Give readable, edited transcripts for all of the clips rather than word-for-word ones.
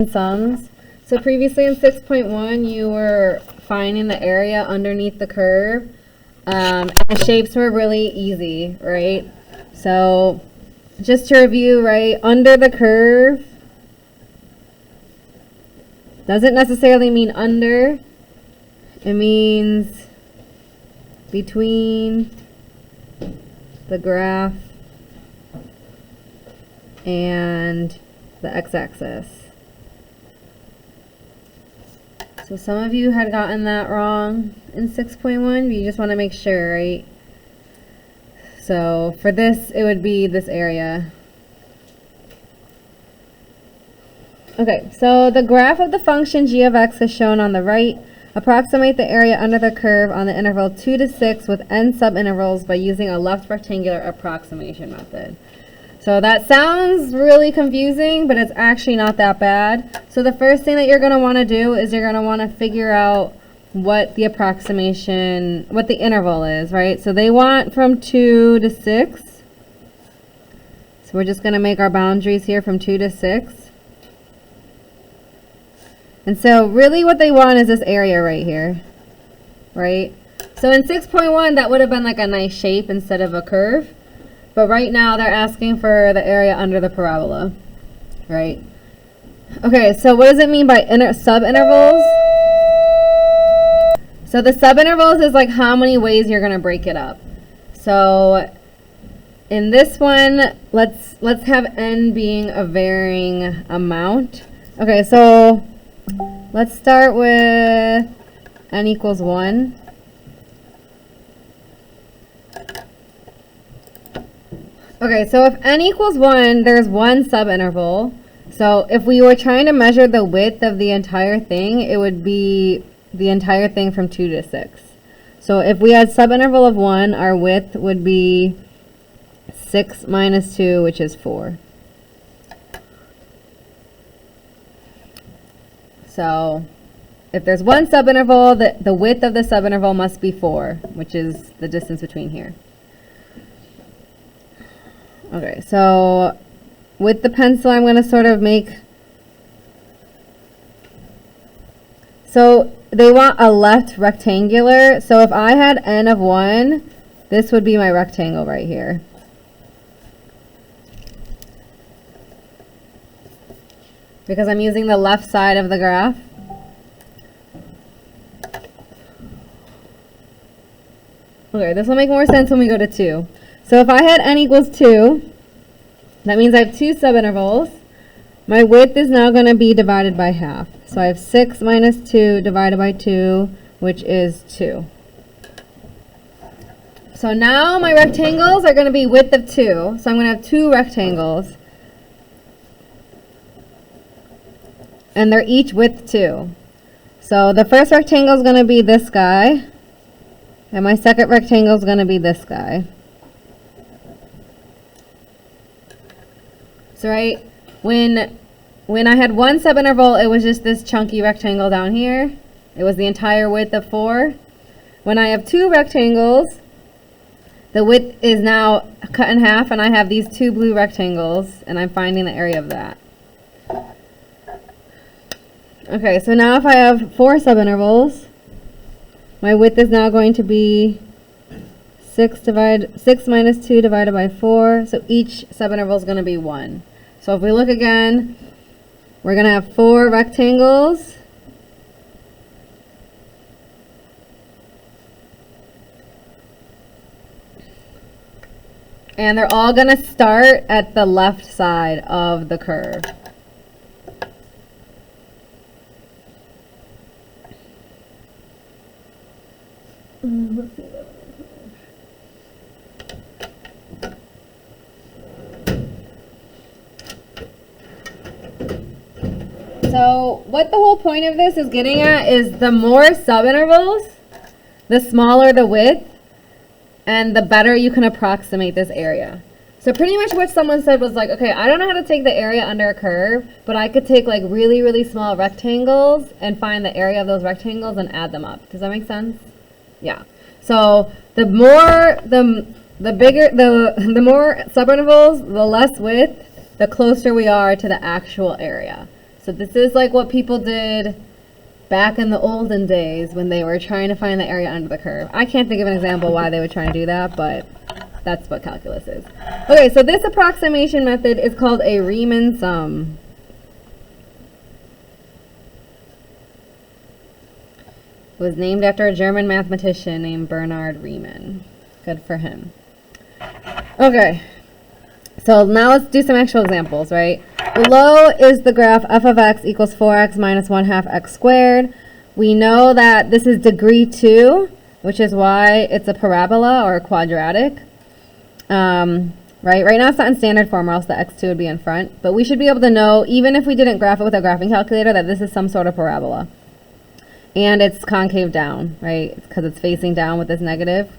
sums. So previously in 6.1 you were finding the area underneath the curve, and the shapes were really easy, right? So just to review, right, under the curve doesn't necessarily mean under, it means between the graph and the x-axis. So some of you had gotten that wrong in 6.1, but you just want to make sure, right? So for this, it would be this area. Okay, so the graph of the function g of x is shown on the right. Approximate the area under the curve on the interval 2 to 6 with n subintervals by using a left rectangular approximation method. So that sounds really confusing, but it's actually not that bad. So the first thing that you're going to want to do is you're going to want to figure out what the approximation, what the interval is, right? So they want from 2 to 6. So we're just going to make our boundaries here from 2 to 6. And so really what they want is this area right here, right? So in 6.1, that would have been like a nice shape instead of a curve. But right now they're asking for the area under the parabola, right? Okay, so what does it mean by subintervals? So the subintervals is like how many ways you're going to break it up. So in this one, let's have n being a varying amount. Okay, so let's start with n equals 1. Okay, so if n equals 1, there's one subinterval. So if we were trying to measure the width of the entire thing, it would be the entire thing from 2 to 6. So if we had subinterval of 1, our width would be 6 minus 2, which is 4. So if there's one subinterval, the width of the subinterval must be 4, which is the distance between here. Okay, so with the pencil, I'm going to sort of make, so they want a left rectangular. So if I had n of 1, this would be my rectangle right here. Because I'm using the left side of the graph. Okay, this will make more sense when we go to 2. So if I had n equals 2, that means I have 2 subintervals. My width is now going to be divided by half. So I have 6 minus 2 divided by 2, which is 2. So now my rectangles are going to be width of 2. So I'm going to have 2 rectangles. And they're each width 2. So the first rectangle is going to be this guy. And my second rectangle is going to be this guy. So right, when I had one subinterval, it was just this chunky rectangle down here. It was the entire width of 4. When I have 2 rectangles, the width is now cut in half, and I have these 2 blue rectangles, and I'm finding the area of that. Okay, so now if I have 4 subintervals, my width is now going to be 6 minus 2 divided by 4. So each subinterval is going to be 1. So if we look again, we're going to have 4 rectangles. And they're all going to start at the left side of the curve. Let's see that. So what the whole point of this is getting at is the more subintervals, the smaller the width, and the better you can approximate this area. So pretty much what someone said was like, okay, I don't know how to take the area under a curve, but I could take like really, really small rectangles and find the area of those rectangles and add them up. Does that make sense? Yeah. So the more subintervals, the less width, the closer we are to the actual area. So So this is like what people did back in the olden days when they were trying to find the area under the curve. I can't think of an example why they would try and do that, but that's what calculus is. Okay, so this approximation method is called a Riemann sum. It was named after a German mathematician named Bernhard Riemann. Good for him. Okay, so now let's do some actual examples, right? Below is the graph f of x equals 4x minus 1/2 x squared. We know that this is degree 2, which is why it's a parabola or a quadratic. Right now it's not in standard form, or else the x2 would be in front. But we should be able to know, even if we didn't graph it with a graphing calculator, that this is some sort of parabola. And it's concave down, right? Because it's facing down with this negative.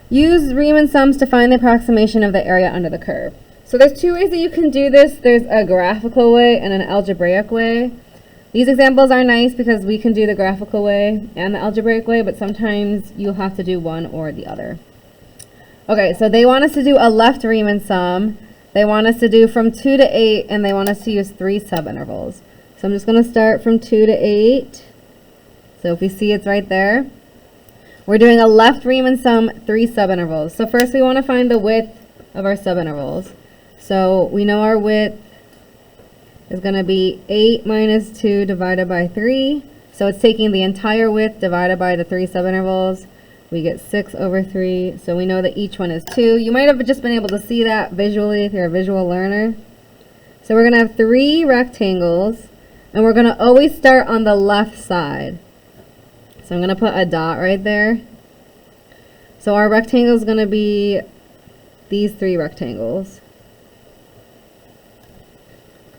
Use Riemann sums to find the approximation of the area under the curve. So there's two ways that you can do this. There's a graphical way and an algebraic way. These examples are nice because we can do the graphical way and the algebraic way, but sometimes you'll have to do one or the other. Okay, so they want us to do a left Riemann sum. They want us to do from 2 to 8, and they want us to use 3 subintervals. So I'm just going to start from 2 to 8. So if we see, it's right there. We're doing a left Riemann sum, 3 subintervals. So first we want to find the width of our subintervals. So we know our width is going to be 8 minus 2 divided by 3. So it's taking the entire width divided by the 3 subintervals. We get 6 over 3. So we know that each one is 2. You might have just been able to see that visually if you're a visual learner. So we're going to have 3 rectangles, and we're going to always start on the left side. So I'm going to put a dot right there. So our rectangle is going to be these 3 rectangles,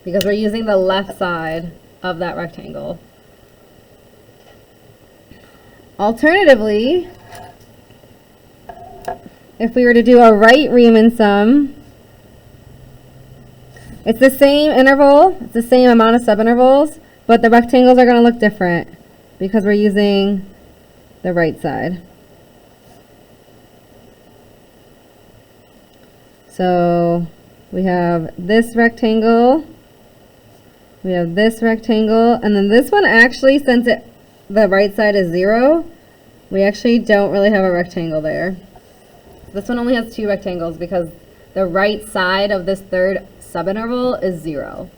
because we're using the left side of that rectangle. Alternatively, if we were to do a right Riemann sum, it's the same interval, it's the same amount of subintervals, but the rectangles are going to look different because we're using the right side. So we have this rectangle, we have this rectangle, and then this one actually, since the right side is 0, we actually don't really have a rectangle there. This one only has 2 rectangles because the right side of this third subinterval is 0.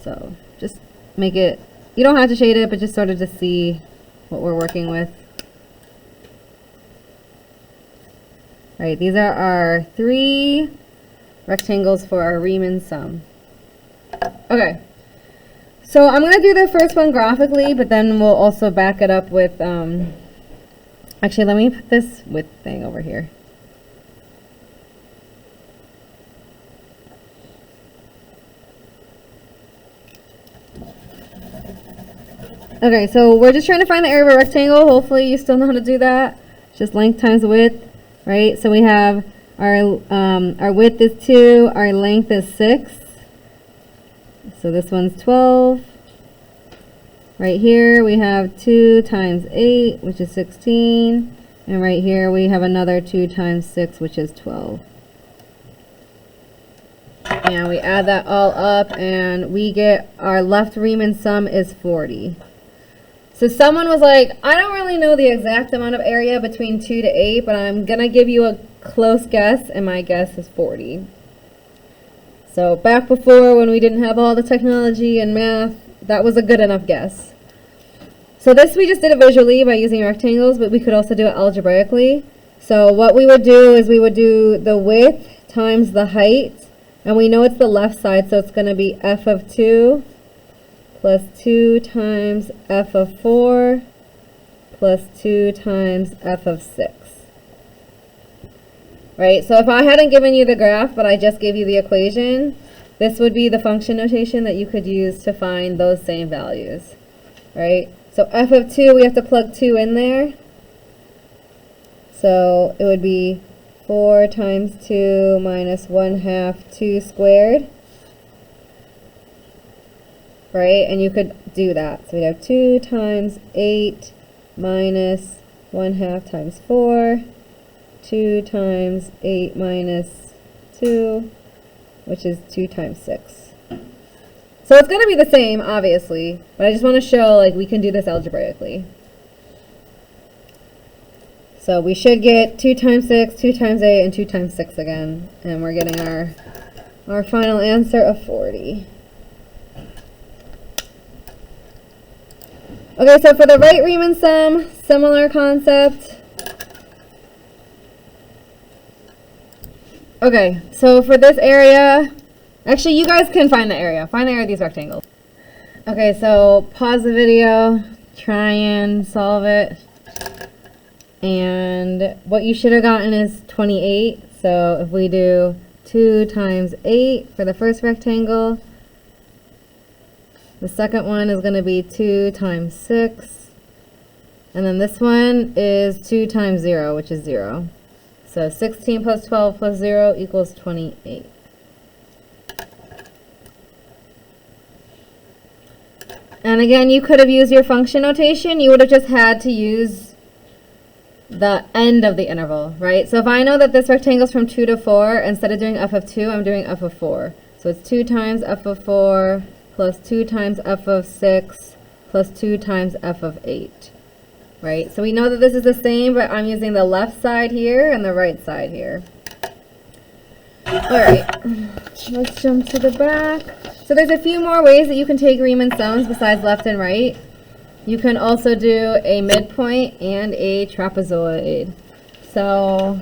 So just make it, you don't have to shade it, but just sort of to see what we're working with. All right, these are our 3 rectangles for our Riemann sum. Okay, so I'm going to do the first one graphically, but then we'll also back it up with, actually let me put this width thing over here. Okay, so we're just trying to find the area of a rectangle. Hopefully you still know how to do that. Just length times width, right? So we have our width is 2, our length is 6. So this one's 12. Right here we have 2 times 8, which is 16. And right here we have another 2 times 6, which is 12. And we add that all up and we get our left Riemann sum is 40. So someone was like, I don't really know the exact amount of area between 2 to 8, but I'm going to give you a close guess, and my guess is 40. So back before, when we didn't have all the technology and math, that was a good enough guess. So this we just did it visually by using rectangles, but we could also do it algebraically. So what we would do is we would do the width times the height, and we know it's the left side, so it's going to be f of 2 plus 2 times f of 4 plus 2 times f of 6. Right, so if I hadn't given you the graph, but I just gave you the equation, this would be the function notation that you could use to find those same values. Right, so f of 2, we have to plug 2 in there. So it would be 4 times 2 minus 1/2 2 squared. Right, and you could do that. So we have 2 times 8 minus 1/2 times 4, 2 times 8 minus 2, which is 2 times 6. So it's going to be the same, obviously, but I just want to show like we can do this algebraically. So we should get 2 times 6, 2 times 8, and 2 times 6 again. And we're getting our final answer of 40. Okay, so for the right Riemann sum, similar concept. Okay, so for this area, actually you guys can find the area. Find the area of these rectangles. Okay, so pause the video, try and solve it. And what you should have gotten is 28. So if we do 2 times 8 for the first rectangle, the second one is going to be 2 times 6. And then this one is 2 times 0, which is 0. So 16 plus 12 plus 0 equals 28. And again, you could have used your function notation. You would have just had to use the end of the interval, right? So if I know that this rectangle is from 2 to 4, instead of doing f of 2, I'm doing f of 4. So it's 2 times f of 4 plus 2 times f of 6 plus 2 times f of 8. Right? So we know that this is the same, but I'm using the left side here and the right side here. Alright, let's jump to the back. So there's a few more ways that you can take Riemann sums besides left and right. You can also do a midpoint and a trapezoid. So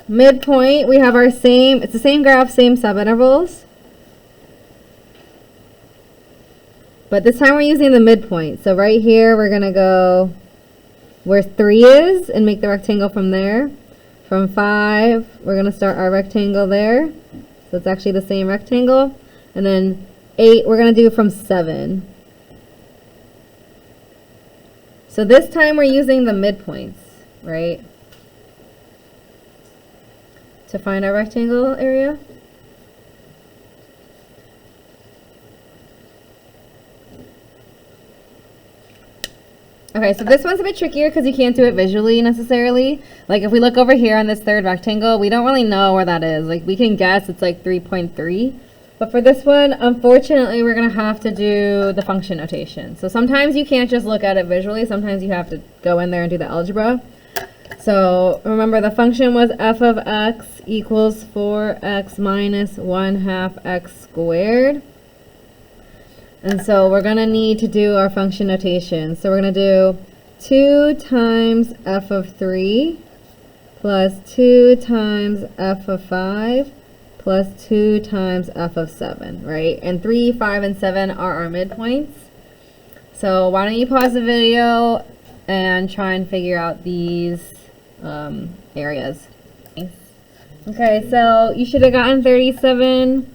midpoint, we have our same, it's the same graph, same subintervals. But this time we're using the midpoint. So right here, we're going to go where 3 is and make the rectangle from there. From 5, we're going to start our rectangle there. So it's actually the same rectangle. And then 8, we're going to do from 7. So this time we're using the midpoints, right? To find our rectangle area. Okay, so this one's a bit trickier because you can't do it visually necessarily. Like if we look over here on this third rectangle, we don't really know where that is. Like we can guess it's like 3.3. But for this one, unfortunately, we're going to have to do the function notation. So sometimes you can't just look at it visually. Sometimes you have to go in there and do the algebra. So remember the function was f of x equals 4x minus 1/2 x squared. And so we're going to need to do our function notation. So we're going to do 2 times f of 3 plus 2 times f of 5 plus 2 times f of 7, right? And 3, 5, and 7 are our midpoints. So why don't you pause the video and try and figure out these areas. Okay, so you should have gotten 37.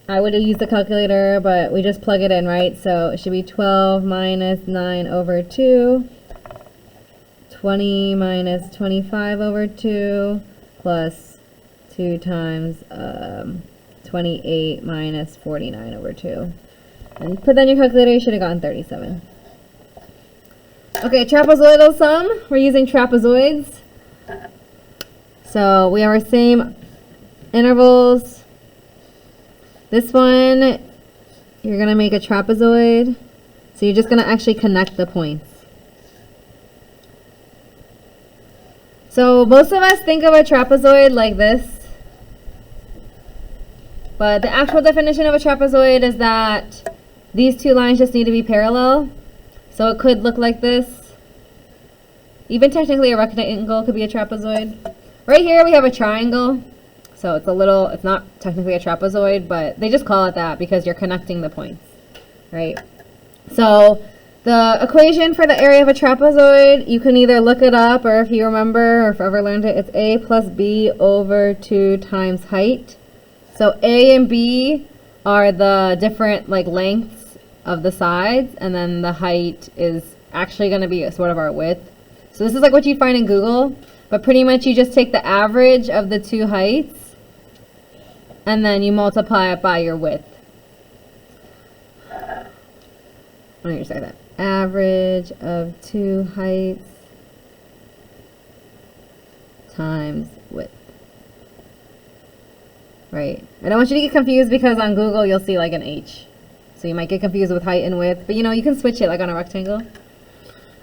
I would have used the calculator, but we just plug it in, right? So it should be 12 minus 9 over 2, 20 minus 25 over 2, plus 2 times 28 minus 49 over 2. And put that in your calculator, you should have gotten 37. Okay, trapezoidal sum. We're using trapezoids. So we have our same intervals. This one, you're going to make a trapezoid. So you're just going to actually connect the points. So most of us think of a trapezoid like this. But the actual definition of a trapezoid is that these two lines just need to be parallel. So it could look like this. Even technically a rectangle could be a trapezoid. Right here we have a triangle. So it's not technically a trapezoid, but they just call it that because you're connecting the points, right? So the equation for the area of a trapezoid, you can either look it up, or if you remember, or if you ever learned it, it's a plus b over 2 times height. So a and b are the different lengths of the sides, and then the height is actually going to be sort of our width. So this is like what you find in Google, but pretty much you just take the average of the two heights and then you multiply it by your width. Let me just say that. Average of two heights times width. right? I don't want you to get confused because on Google you'll see like an H. So you might get confused with height and width, but you know, you can switch it like on a rectangle.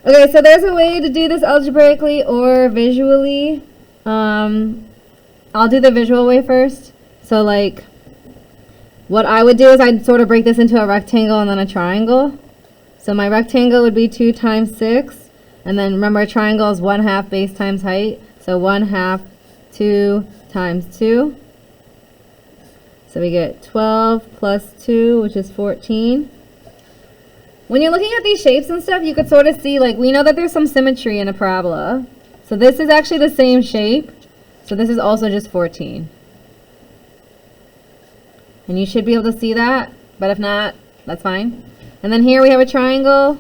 Okay, so there's a way to do this algebraically or visually. I'll do the visual way first. So like, what I would do is I'd sort of break this into a rectangle and then a triangle. So my rectangle would be 2 times 6. And then remember, a triangle is 1/2 base times height. So 1/2 2 times 2. So we get 12 plus 2, which is 14. When you're looking at these shapes and stuff, you could sort of see, like, we know that there's some symmetry in a parabola. So this is actually the same shape. So this is also just 14. And you should be able to see that, but if not, that's fine. And then here we have a triangle.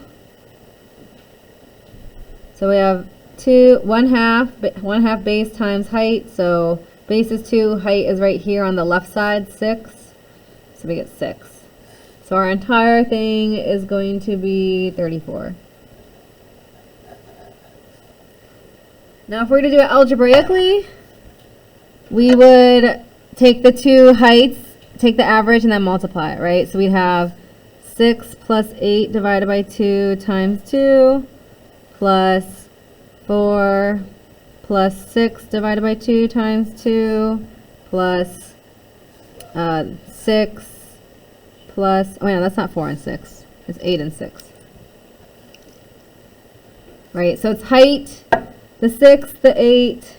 So we have 1/2 base times height. So base is 2, height is right here on the left side, 6. So we get 6. So our entire thing is going to be 34. Now if we were to do it algebraically, we would take the two heights, take the average, and then multiply it, right? So we'd have 6 plus 8 divided by 2 times 2 plus 4 plus 6 divided by 2 times 2 plus 6 plus, oh yeah, that's not 4 and 6. It's 8 and 6. Right, so it's height, the 6, the 8,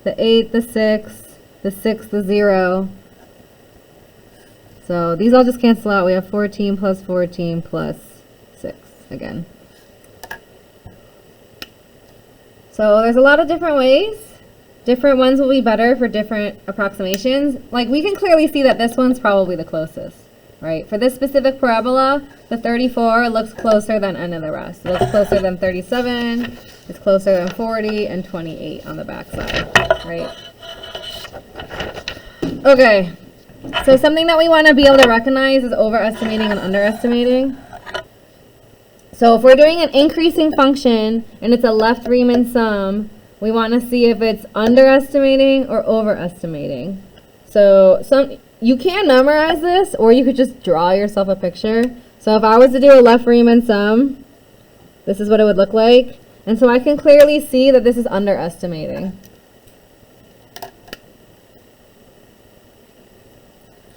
the 8, the 6, the 6, the 0. So these all just cancel out. We have 14 plus 14 plus 6 again. So there's a lot of different ways. Different ones will be better for different approximations. Like we can clearly see that this one's probably the closest, right? For this specific parabola, the 34 looks closer than any of the rest. It looks closer than 37, it's closer than 40, and 28 on the back side, right? Okay, so something that we want to be able to recognize is overestimating and underestimating. So if we're doing an increasing function and it's a left Riemann sum, we want to see if it's underestimating or overestimating. So you can memorize this, or you could just draw yourself a picture. So if I was to do a left Riemann sum, this is what it would look like. And so I can clearly see that this is underestimating.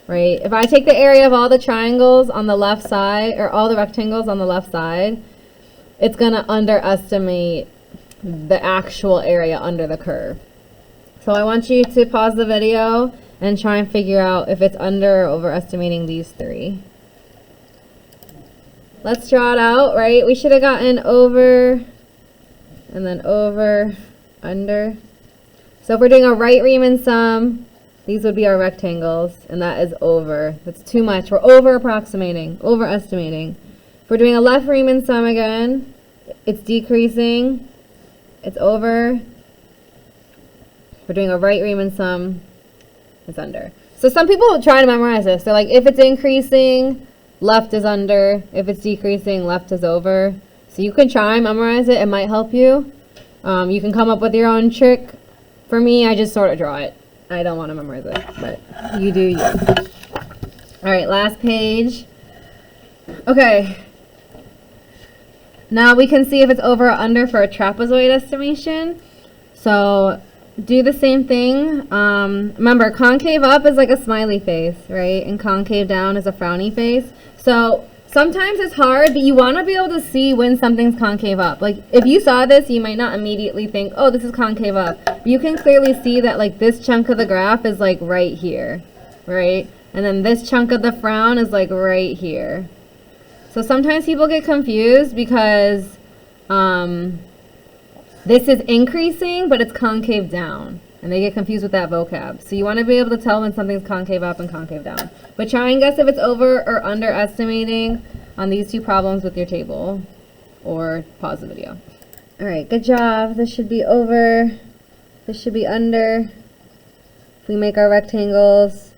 Right? If I take the area of all the triangles on the left side, or all the rectangles on the left side, it's going to underestimate the actual area under the curve. So I want you to pause the video and try and figure out if it's under or overestimating these three. Let's draw it out, right? We should have gotten over, and then over, under. So if we're doing a right Riemann sum, these would be our rectangles, and that is over. That's too much. We're over-approximating, overestimating. If we're doing a left Riemann sum again, it's decreasing. It's over. If we're doing a right Riemann sum, it's under. So some people try to memorize this. They're like, if it's increasing, left is under. If it's decreasing, left is over. So you can try and memorize it. It might help you. You can come up with your own trick. For me, I just sort of draw it. I don't want to memorize it, but you do you. All right, last page. Okay. Now we can see if it's over or under for a trapezoid estimation. So do the same thing. Remember, concave up is like a smiley face, right? And concave down is a frowny face. So sometimes it's hard, but you want to be able to see when something's concave up. Like if you saw this, you might not immediately think, oh, this is concave up. You can clearly see that like this chunk of the graph is like right here, right? And then this chunk of the frown is like right here. So sometimes people get confused because this is increasing, but it's concave down. And they get confused with that vocab. So you want to be able to tell when something's concave up and concave down. But try and guess if it's over or underestimating on these two problems with your table. Or pause the video. Alright, good job. This should be over. This should be under. If we make our rectangles,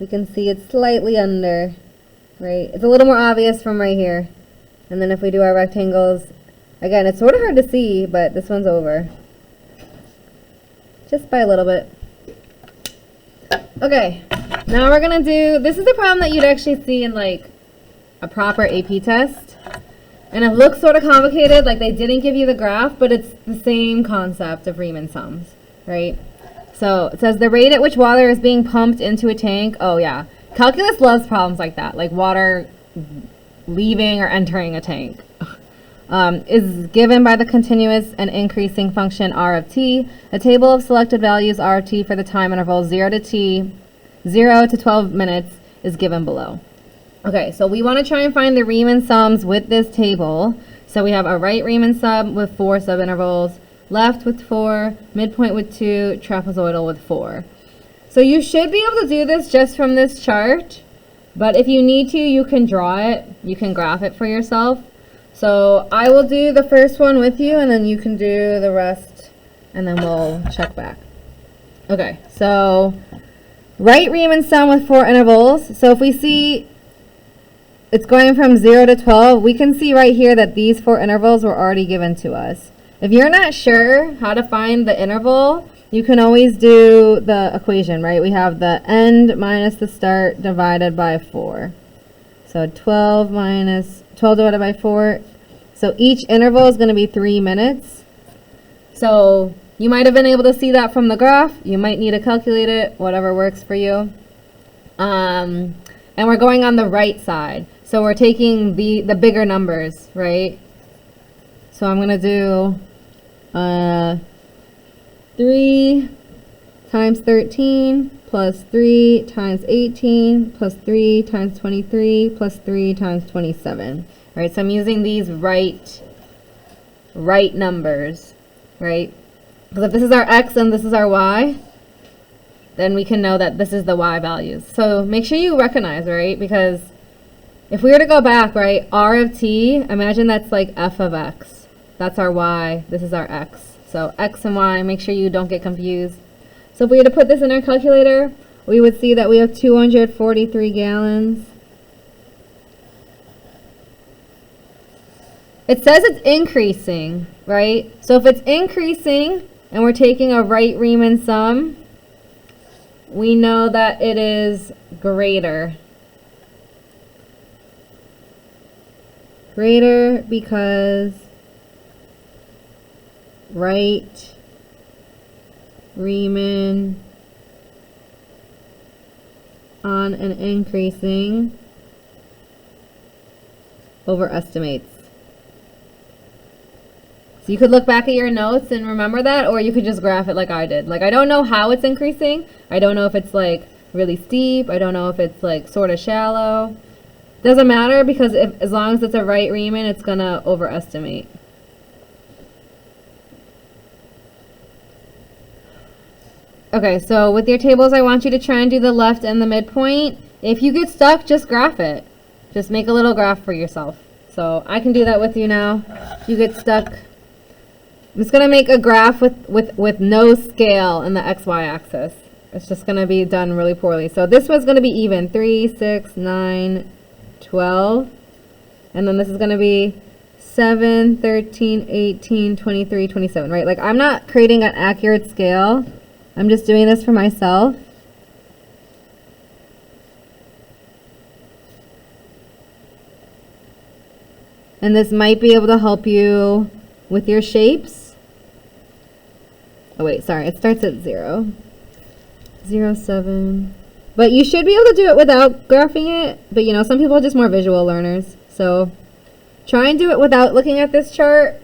we can see it's slightly under. Right? It's a little more obvious from right here. And then if we do our rectangles, again, it's sort of hard to see, but this one's over. Just by a little bit. Okay, Now we're gonna do, this is the problem that you'd actually see in like a proper AP test. And it looks sort of complicated, like they didn't give you the graph, but it's the same concept of Riemann sums, right? So it says the rate at which water is being pumped into a tank. Oh yeah, calculus loves problems like that, like water leaving or entering a tank. Is given by the continuous and increasing function r of t. A table of selected values r of t for the time interval 0 to 12 minutes is given below. Okay, so we want to try and find the Riemann sums with this table. So we have a right Riemann sum with 4 subintervals, left with 4, midpoint with 2, trapezoidal with 4. So you should be able to do this just from this chart, but if you need to, you can draw it. You can graph it for yourself. So I will do the first one with you, and then you can do the rest, and then we'll check back. Okay, so right Riemann sum with 4 intervals. So if we see it's going from 0 to 12, we can see right here that these 4 intervals were already given to us. If you're not sure how to find the interval, you can always do the equation, right? We have the end minus the start divided by 4. So 12 divided by 4. So each interval is going to be 3 minutes. So you might have been able to see that from the graph. You might need to calculate it, whatever works for you. And we're going on the right side. So we're taking the bigger numbers, right? So I'm going to do 3 times 13 plus 3 times 18 plus 3 times 23 plus 3 times 27. Right? So I'm using these right numbers, right? Because if this is our x and this is our y, then we can know that this is the y values. So make sure you recognize, right? Because if we were to go back, right, r of t, imagine that's like f of x. That's our y, this is our x. So x and y, make sure you don't get confused. So if we were to put this in our calculator, we would see that we have 243 gallons. It says it's increasing, right? So if it's increasing and we're taking a right Riemann sum, we know that it is greater. Greater because right Riemann on an increasing overestimates. So you could look back at your notes and remember that, or you could just graph it like I did. Like, I don't know how it's increasing. I don't know if it's like really steep. I don't know if it's like sort of shallow. Doesn't matter, because as long as it's a right Riemann, it's gonna overestimate. Okay, so with your tables, I want you to try and do the left and the midpoint. If you get stuck, just graph it. Just make a little graph for yourself. So I can do that with you now. If you get stuck, I'm just gonna make a graph with no scale in the XY axis. It's just gonna be done really poorly. So this one's gonna be even, 3, 6, 9, 12. And then this is gonna be 7, 13, 18, 23, 27, right? Like, I'm not creating an accurate scale. I'm just doing this for myself. And this might be able to help you with your shapes. Oh wait, sorry, it starts at 0. 0, 7. But you should be able to do it without graphing it. But you know, some people are just more visual learners. So try and do it without looking at this chart.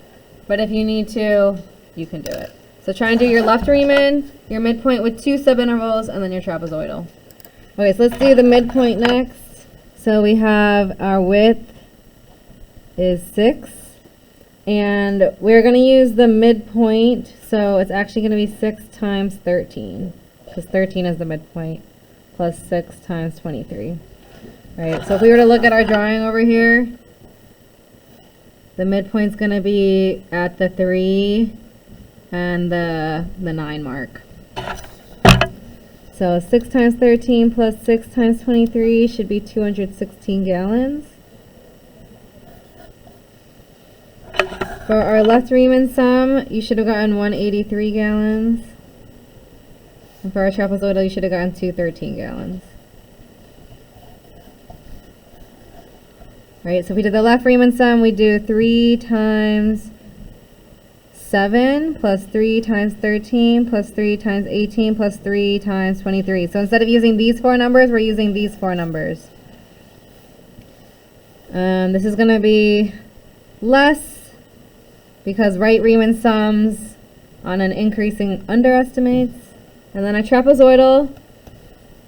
But if you need to, you can do it. So try and do your left Riemann, your midpoint with 2 subintervals, and then your trapezoidal. Okay, so let's do the midpoint next. So we have our width is 6. And we're going to use the midpoint. So it's actually going to be 6 times 13. Because 13 is the midpoint. Plus 6 times 23. Right, so if we were to look at our drawing over here, the midpoint's going to be at the 3 and the 9 mark. So 6 times 13 plus 6 times 23 should be 216 gallons. For our left Riemann sum, you should have gotten 183 gallons. And for our trapezoidal, you should have gotten 213 gallons. right? So if we did the left Riemann sum, we do 3 times 7 plus 3 times 13 plus 3 times 18 plus 3 times 23. So instead of using these 4 numbers, we're using these 4 numbers. This is going to be less because right Riemann sums on an increasing underestimates. And then a trapezoidal,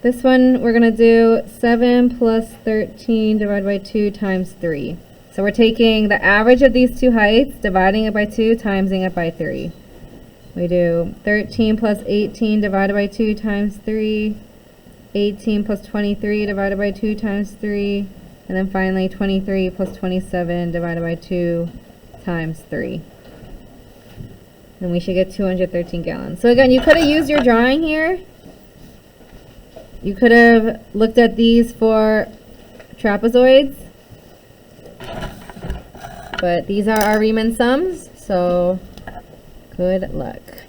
this one we're going to do 7 plus 13 divided by 2 times 3. So we're taking the average of these two heights, dividing it by 2, timesing it by 3. We do 13 plus 18 divided by 2 times 3, 18 plus 23 divided by 2 times 3, and then finally 23 plus 27 divided by 2 times 3. And we should get 213 gallons. So again, you could have used your drawing here. You could have looked at these for trapezoids. But these are our Riemann sums, so good luck.